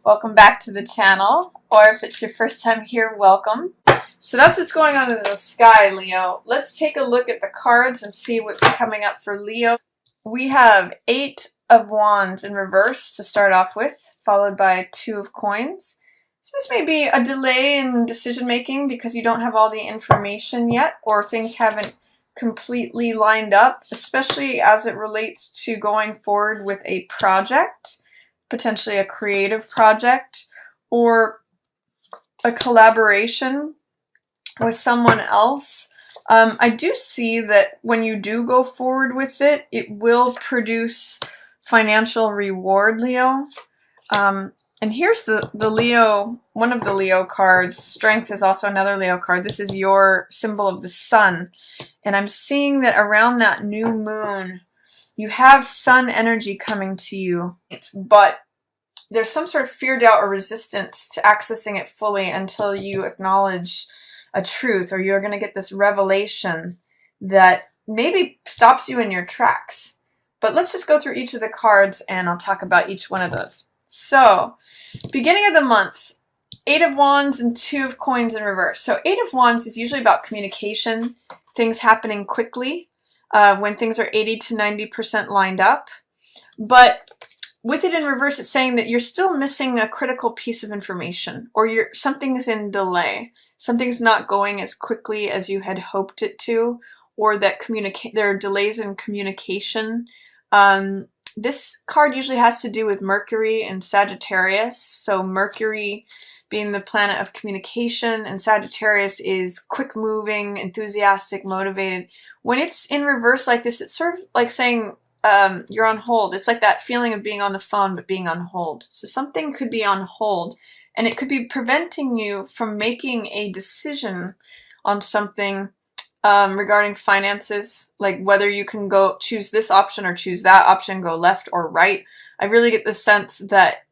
Welcome back to the channel, or if it's your first time here, welcome. So that's what's going on in the sky, Leo. Let's take a look at the cards and see what's coming up for Leo. We have 8 of Wands in reverse to start off with, followed by 2 of Coins. So this may be a delay in decision making because you don't have all the information yet, or things haven't completely lined up, especially as it relates to going forward with a project. Potentially a creative project or a collaboration with someone else. I do see that when you do go forward with it, it will produce financial reward, Leo. And here's the Leo, one of the Leo cards. Strength is also another Leo card. This is your symbol of the sun. And I'm seeing that around that new moon, you have sun energy coming to you, but there's some sort of fear, doubt, or resistance to accessing it fully until you acknowledge a truth, or you're going to get this revelation that maybe stops you in your tracks. But let's just go through each of the cards and I'll talk about each one of those. So, beginning of the month, 8 of Wands and 2 of Coins in reverse. So 8 of Wands is usually about communication, things happening quickly, when things are 80 to 90% lined up. But with it in reverse, it's saying that you're still missing a critical piece of information, or something's in delay. Something's not going as quickly as you had hoped it to, or that there are delays in communication. This card usually has to do with Mercury and Sagittarius. So Mercury being the planet of communication, and Sagittarius is quick-moving, enthusiastic, motivated. When it's in reverse like this, it's sort of like saying you're on hold. It's like that feeling of being on the phone but being on hold. So something could be on hold, and it could be preventing you from making a decision on something regarding finances, like whether you can go choose this option or choose that option, go left or right. I really get the sense that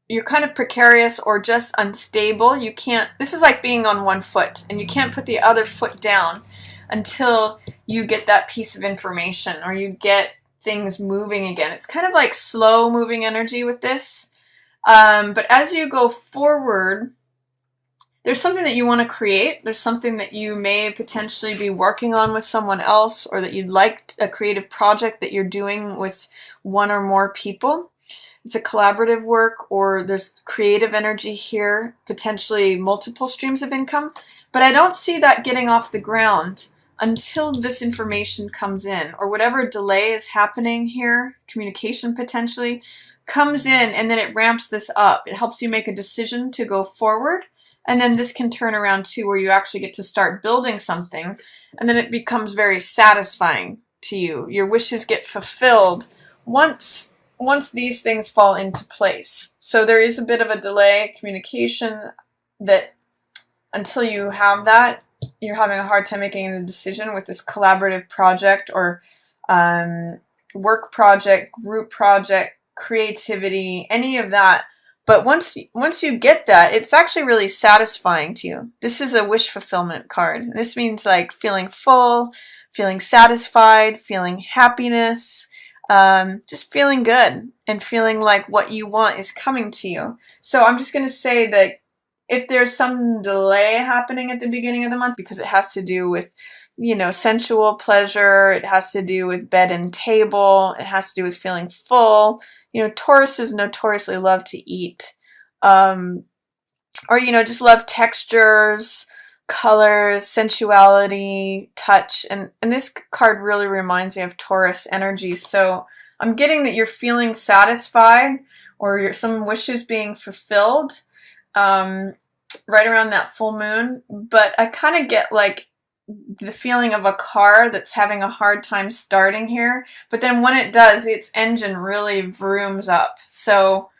you're kind of precarious or just unstable. You can't, this is like being on one foot, and you can't put the other foot down until you get that piece of information or you get things moving again. It's kind of like slow moving energy with this. But as you go forward, there's something that you want to create. There's something that you may potentially be working on with someone else, or that you'd like a creative project that you're doing with one or more people. It's a collaborative work, or there's creative energy here, potentially multiple streams of income. But I don't see that getting off the ground until this information comes in, or whatever delay is happening here, communication potentially, comes in, and then it ramps this up. It helps you make a decision to go forward, and then this can turn around too, where you actually get to start building something, and then it becomes very satisfying to you. Your wishes get fulfilled once these things fall into place. So there is a bit of a delay, communication, that until you have that, you're having a hard time making a decision with this collaborative project, or work project, group project, creativity, any of that. But once you get that, it's actually really satisfying to you. This is a wish fulfillment card. This means like feeling full, feeling satisfied, feeling happiness, just feeling good and feeling like what you want is coming to you. So I'm just going to say that if there's some delay happening at the beginning of the month, because it has to do with, you know, sensual pleasure, it has to do with bed and table, it has to do with feeling full. You know, Tauruses notoriously love to eat, or, you know, just love textures, colors, sensuality, touch, and this card really reminds me of Taurus energy. So I'm getting that you're feeling satisfied, or some wishes being fulfilled right around that full moon. But I kind of get like the feeling of a car that's having a hard time starting here, but then when it does, its engine really vrooms up. So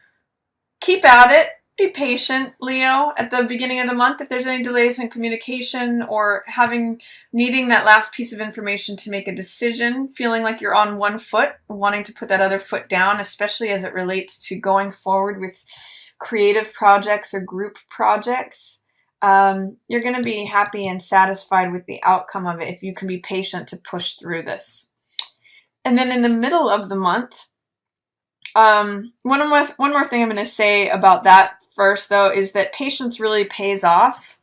keep at it. Be patient, Leo, at the beginning of the month. If there's any delays in communication, or needing that last piece of information to make a decision, feeling like you're on one foot, wanting to put that other foot down, especially as it relates to going forward with creative projects or group projects, you're going to be happy and satisfied with the outcome of it if you can be patient to push through this. And then in the middle of the month, One more thing I'm going to say about that first, though, is that patience really pays off.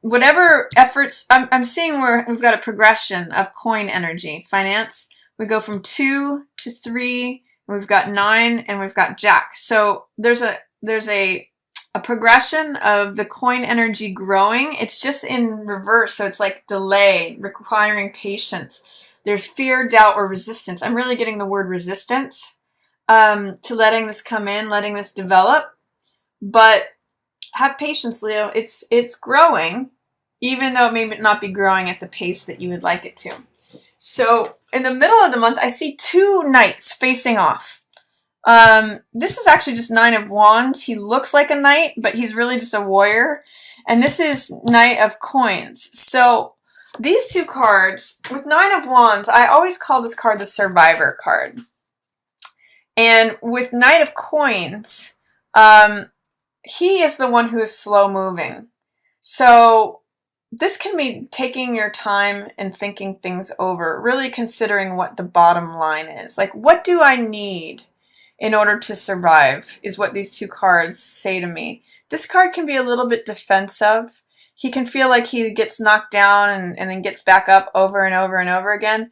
Whatever efforts, I'm seeing where we've got a progression of coin energy. Finance, we go from 2 to 3, and we've got 9, and we've got Jack. So there's a progression of the coin energy growing. It's just in reverse, so it's like delay, requiring patience. There's fear, doubt, or resistance. I'm really getting the word resistance to letting this come in, letting this develop. But have patience, Leo. It's growing, even though it may not be growing at the pace that you would like it to. So in the middle of the month, I see 2 knights facing off. This is actually just 9 of Wands. He looks like a knight, but he's really just a warrior. And this is Knight of Coins. So these 2 cards, with 9 of Wands, I always call this card the Survivor card. And with Knight of Coins, he is the one who is slow moving. So this can be taking your time and thinking things over, really considering what the bottom line is. Like, what do I need in order to survive, is what these 2 cards say to me. This card can be a little bit defensive. He can feel like he gets knocked down and then gets back up over and over and over again.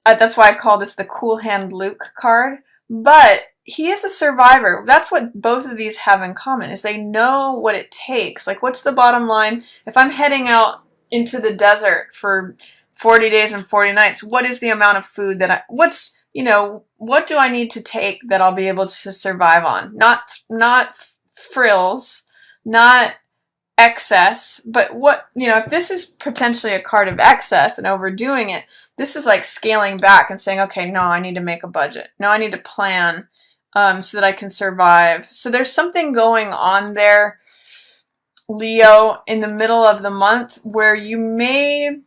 That's why I call this the Cool Hand Luke card. But he is a survivor. That's what both of these have in common, is they know what it takes. Like, what's the bottom line? If I'm heading out into the desert for 40 days and 40 nights, what is the amount of food that what do I need to take that I'll be able to survive on? Not frills, not excess, but what, if this is potentially a card of excess and overdoing it, this is like scaling back and saying, okay, no, I need to make a budget. No, I need to plan so that I can survive. So there's something going on there, Leo, in the middle of the month where you may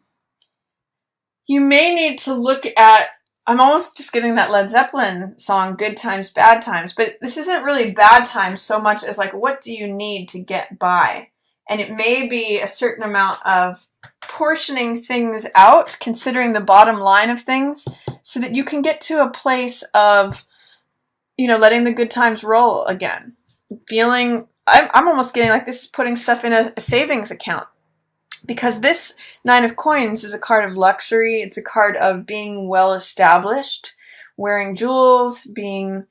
need to look at, I'm almost just getting that Led Zeppelin song, Good Times, Bad Times, but this isn't really bad times so much as like, what do you need to get by? And it may be a certain amount of portioning things out, considering the bottom line of things, so that you can get to a place of, letting the good times roll again. I'm almost getting like this is putting stuff in a savings account. Because this 9 of Coins is a card of luxury. It's a card of being well established, wearing jewels, being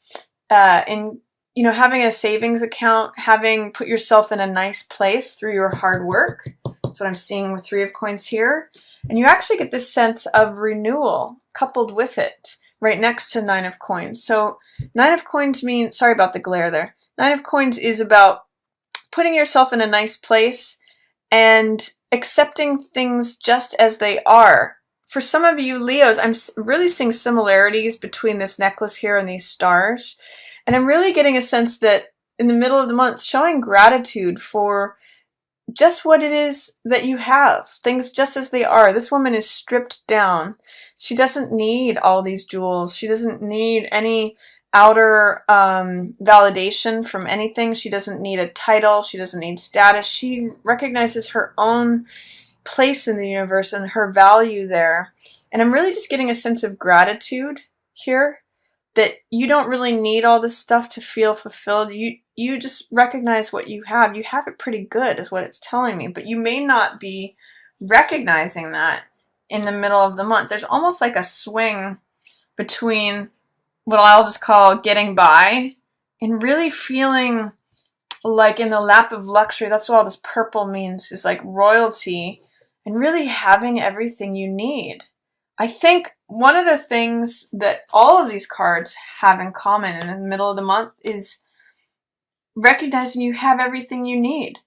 having a savings account, having put yourself in a nice place through your hard work. That's what I'm seeing with 3 of Coins here. And you actually get this sense of renewal coupled with it, right next to 9 of Coins. So 9 of Coins means, sorry about the glare there. 9 of Coins is about putting yourself in a nice place and accepting things just as they are. For some of you Leos, I'm really seeing similarities between this necklace here and these stars. And I'm really getting a sense that in the middle of the month, showing gratitude for just what it is that you have, things just as they are. This woman is stripped down. She doesn't need all these jewels. She doesn't need any outer validation from anything. She doesn't need a title. She doesn't need status. She recognizes her own place in the universe and her value there. And I'm really just getting a sense of gratitude here, that you don't really need all this stuff to feel fulfilled. You just recognize what you have. You have it pretty good is what it's telling me, but you may not be recognizing that in the middle of the month. There's almost like a swing between what I'll just call getting by and really feeling like in the lap of luxury. That's what all this purple means, is like royalty and really having everything you need. I think one of the things that all of these cards have in common in the middle of the month is recognizing you have everything you need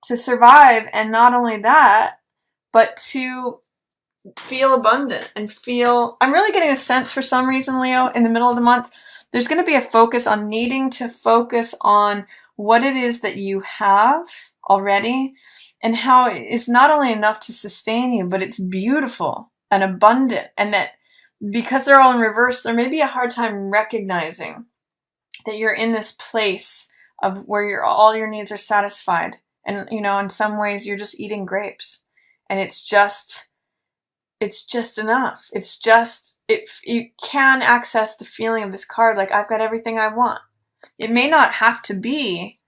to survive, and not only that, but to feel abundant and feel, I'm really getting a sense for some reason, Leo, in the middle of the month, there's going to be a focus on needing to focus on what it is that you have already and how it is not only enough to sustain you, but it's beautiful and abundant, and that because they're all in reverse, there may be a hard time recognizing that you're in this place of where all your needs are satisfied. And, in some ways you're just eating grapes and it's just it's just enough. It's just, if you can access the feeling of this card, like I've got everything I want. It may not have to be,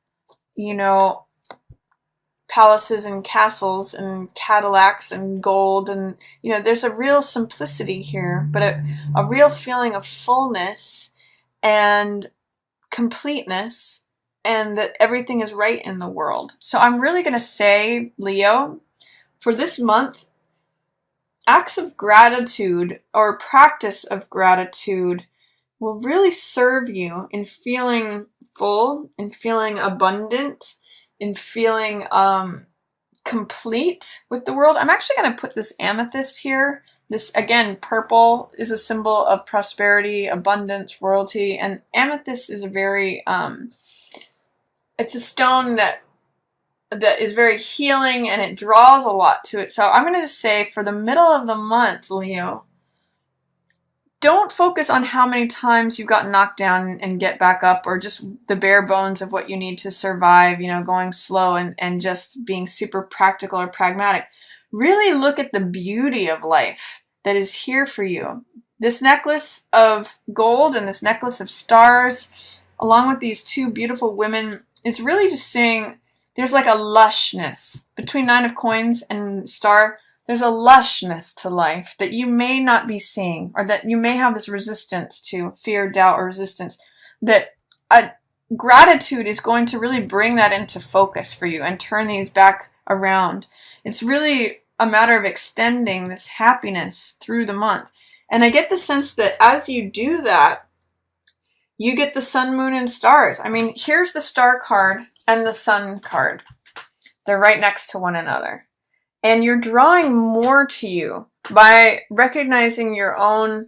you know, palaces and castles and Cadillacs and gold, and you know, there's a real simplicity here, but a real feeling of fullness and completeness, and that everything is right in the world. So I'm really going to say, Leo, for this month, acts of gratitude or practice of gratitude will really serve you in feeling full, in feeling abundant, in feeling complete with the world. I'm actually going to put this amethyst here. This, again, purple is a symbol of prosperity, abundance, royalty, and amethyst is a very, it's a stone that is very healing, and it draws a lot to it. So I'm going to just say, for the middle of the month, Leo, don't focus on how many times you've gotten knocked down and get back up, or just the bare bones of what you need to survive, you know, going slow and just being super practical or pragmatic. Really look at the beauty of life that is here for you. This necklace of gold and this necklace of stars, along with these two beautiful women, is really just saying there's like a lushness between Nine of Coins and Star. There's a lushness to life that you may not be seeing, or that you may have this resistance to, fear, doubt, or resistance, that gratitude is going to really bring that into focus for you and turn these back around. It's really a matter of extending this happiness through the month. And I get the sense that as you do that, you get the sun, moon, and stars. I mean, here's the star card and the sun card. They're right next to one another. And you're drawing more to you by recognizing your own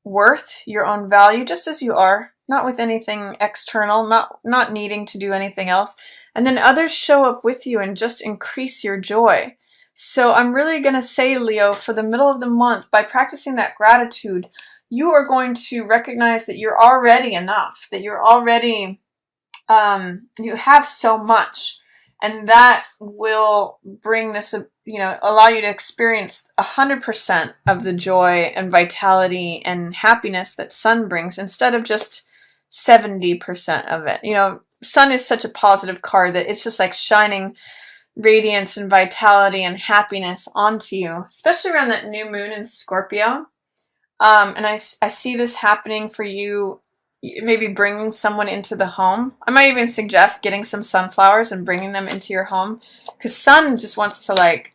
worth, your own value, just as you are, not with anything external, not needing to do anything else. And then others show up with you and just increase your joy. So I'm really going to say, Leo, for the middle of the month, by practicing that gratitude, you are going to recognize that you're already enough, that you're already, you have so much. And that will bring this, you know, allow you to experience 100% of the joy and vitality and happiness that sun brings, instead of just 70% of it. You know, sun is such a positive card that it's just like shining radiance and vitality and happiness onto you, especially around that new moon in Scorpio. And I see this happening for you, maybe bringing someone into the home. I might even suggest getting some sunflowers and bringing them into your home, because sun just wants to like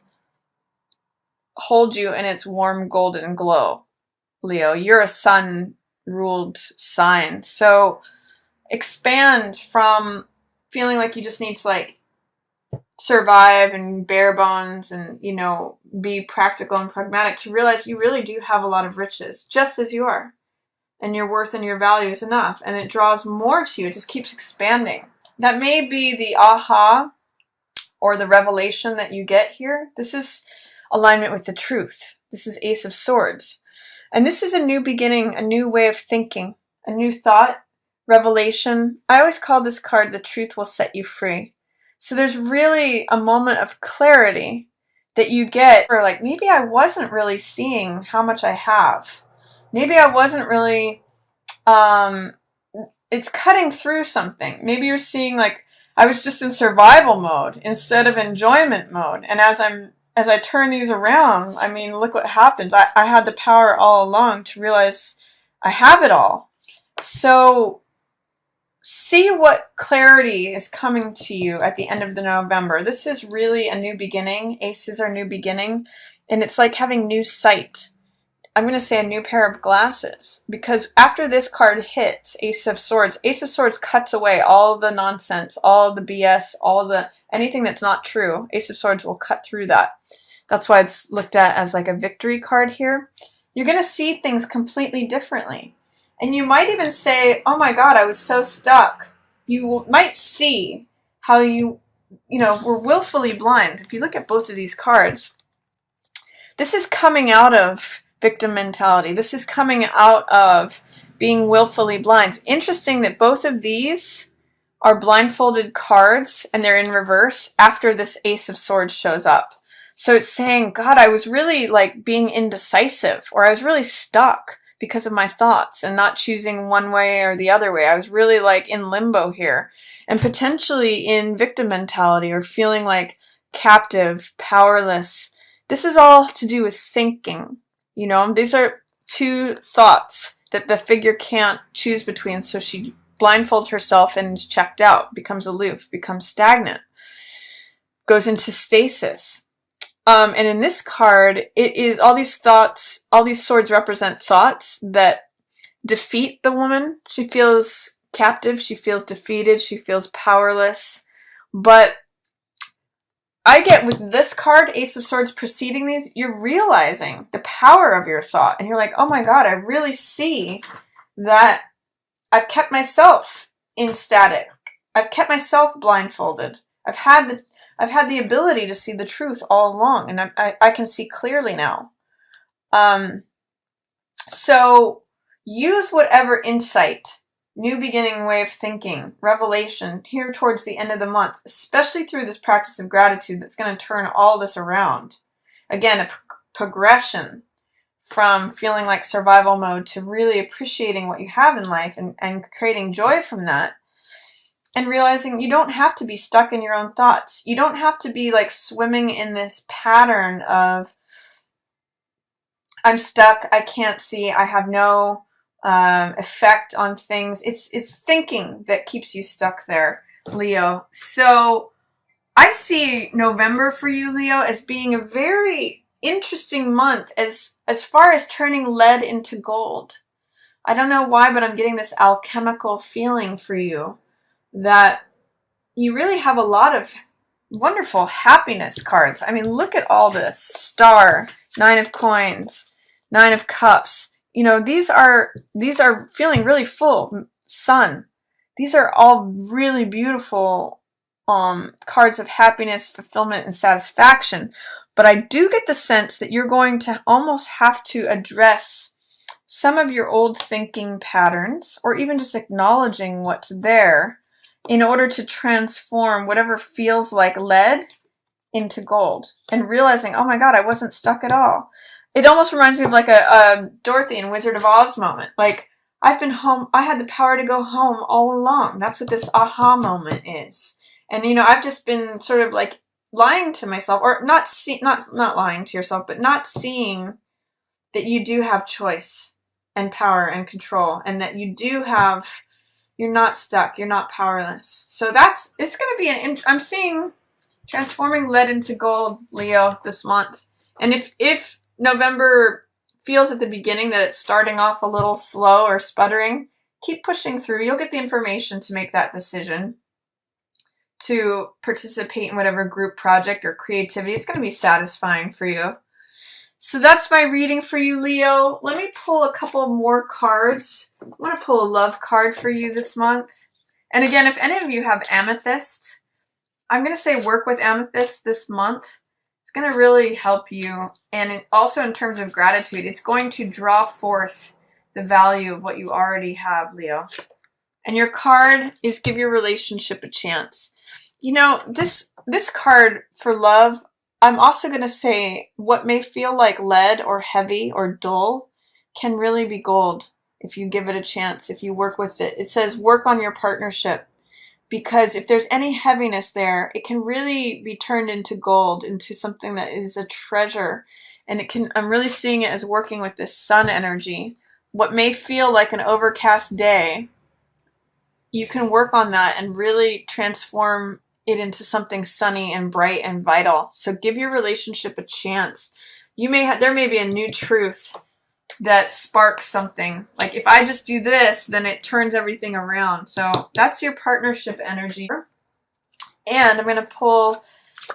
hold you in its warm golden glow. Leo, you're a sun ruled sign. So expand from feeling like you just need to like survive and bare bones and, you know, be practical and pragmatic, to realize you really do have a lot of riches just as you are. And your worth and your value is enough, and it draws more to you. It just keeps expanding. That may be the aha or the revelation that you get here. This is alignment with the truth. This is Ace of Swords. And this is a new beginning, a new way of thinking, a new thought, revelation. I always call this card, the truth will set you free. So there's really a moment of clarity that you get, or like, maybe I wasn't really seeing how much I have. Maybe I wasn't really, it's cutting through something. Maybe you're seeing like, I was just in survival mode instead of enjoyment mode. And as I turn these around, I mean, look what happens. I had the power all along to realize I have it all. So see what clarity is coming to you at the end of the November. This is really a new beginning. Aces are new beginning. And it's like having new sight. I'm going to say a new pair of glasses, because after this card hits, Ace of Swords cuts away all the nonsense, all the BS, anything that's not true. Ace of Swords will cut through that. That's why it's looked at as like a victory card here. You're going to see things completely differently. And you might even say, oh my God, I was so stuck. You might see how you were willfully blind. If you look at both of these cards, this is coming out of victim mentality. This is coming out of being willfully blind. Interesting that both of these are blindfolded cards, and they're in reverse after this Ace of Swords shows up. So it's saying, God, I was really like being indecisive, or I was really stuck because of my thoughts and not choosing one way or the other way. I was really like in limbo here, and potentially in victim mentality, or feeling like captive, powerless. This is all to do with thinking. You know, these are two thoughts that the figure can't choose between. So she blindfolds herself and is checked out, becomes aloof, becomes stagnant, goes into stasis. And in this card, it is all these thoughts, all these swords represent thoughts that defeat the woman. She feels captive, she feels defeated, she feels powerless. But I get with this card, Ace of Swords preceding these, you're realizing the power of your thought. And you're like, oh my God, I really see that I've kept myself in static. I've kept myself blindfolded. I've had the ability to see the truth all along, and I can see clearly now. So use whatever insight, new beginning way of thinking, revelation here towards the end of the month, especially through this practice of gratitude that's going to turn all this around. Again, a progression from feeling like survival mode to really appreciating what you have in life, and creating joy from that. And realizing you don't have to be stuck in your own thoughts. You don't have to be like swimming in this pattern of, I'm stuck, I can't see, I have no effect on things. It's thinking that keeps you stuck there, Leo. So I see November for you, Leo, as being a very interesting month as far as turning lead into gold. I don't know why, but I'm getting this alchemical feeling for you, that you really have a lot of wonderful happiness cards. I mean, look at all this. Star, 9 of coins, 9 of cups. You know, these are feeling really full. Sun. These are all really beautiful cards of happiness, fulfillment, and satisfaction. But I do get the sense that you're going to almost have to address some of your old thinking patterns, or even just acknowledging what's there, in order to transform whatever feels like lead into gold, and realizing, oh my God, I wasn't stuck at all. It almost reminds me of like a Dorothy in Wizard of Oz moment. Like, I've been home, I had the power to go home all along. That's what this aha moment is. And you know, I've just been sort of like lying to myself, or not lying to yourself, but not seeing that you do have choice and power and control, and that you're not stuck, you're not powerless. So it's going to be I'm seeing transforming lead into gold, Leo, this month. And if November feels at the beginning that it's starting off a little slow or sputtering, keep pushing through. You'll get the information to make that decision to participate in whatever group project or creativity. It's going to be satisfying for you. So that's my reading for you, Leo. Let me pull a couple more cards. I want to pull a love card for you this month. And again, if any of you have amethyst, I'm going to say work with amethyst this month. It's going to really help you. And also in terms of gratitude, it's going to draw forth the value of what you already have, Leo. And your card is give your relationship a chance. You know, this card for love, I'm also going to say what may feel like lead or heavy or dull can really be gold if you give it a chance, if you work with it. It says work on your partnership, because if there's any heaviness there, it can really be turned into gold, into something that is a treasure. And I'm really seeing it as working with this sun energy. What may feel like an overcast day, you can work on that and really transform it into something sunny and bright and vital. So give your relationship a chance. There may be a new truth that sparks something. Like, if I just do this, then it turns everything around. So that's your partnership energy. And I'm going to pull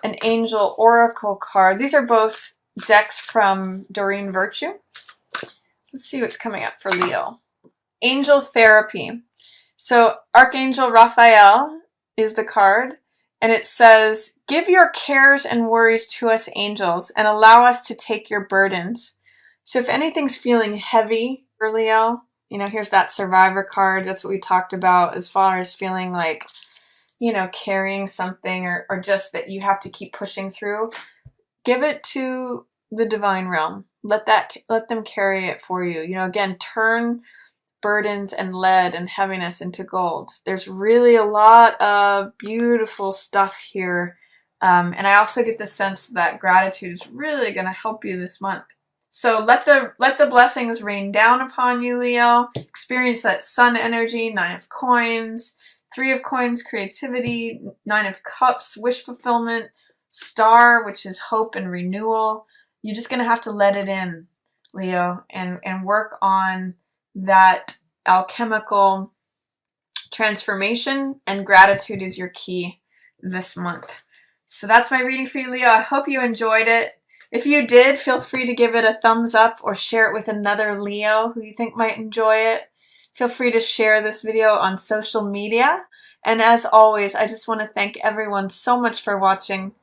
an Angel Oracle card. These are both decks from Doreen Virtue. Let's see what's coming up for Leo. Angel Therapy. So Archangel Raphael is the card. And it says, give your cares and worries to us angels and allow us to take your burdens. So if anything's feeling heavy for Leo, you know, here's that survivor card. That's what we talked about as far as feeling like, you know, carrying something, or just that you have to keep pushing through. give it to the divine realm. Let them carry it for you. You know, again, turn burdens and lead and heaviness into gold. There's really a lot of beautiful stuff here. And I also get the sense that gratitude is really going to help you this month. So let the blessings rain down upon you, Leo. Experience that sun energy, 9 of coins, 3 of coins, creativity, 9 of cups, wish fulfillment, star, which is hope and renewal. You're just going to have to let it in, Leo, and work on that alchemical transformation, and gratitude is your key this month. So that's my reading for you, Leo. I hope you enjoyed it. If you did, feel free to give it a thumbs up or share it with another Leo who you think might enjoy it. Feel free to share this video on social media. And as always, I just want to thank everyone so much for watching.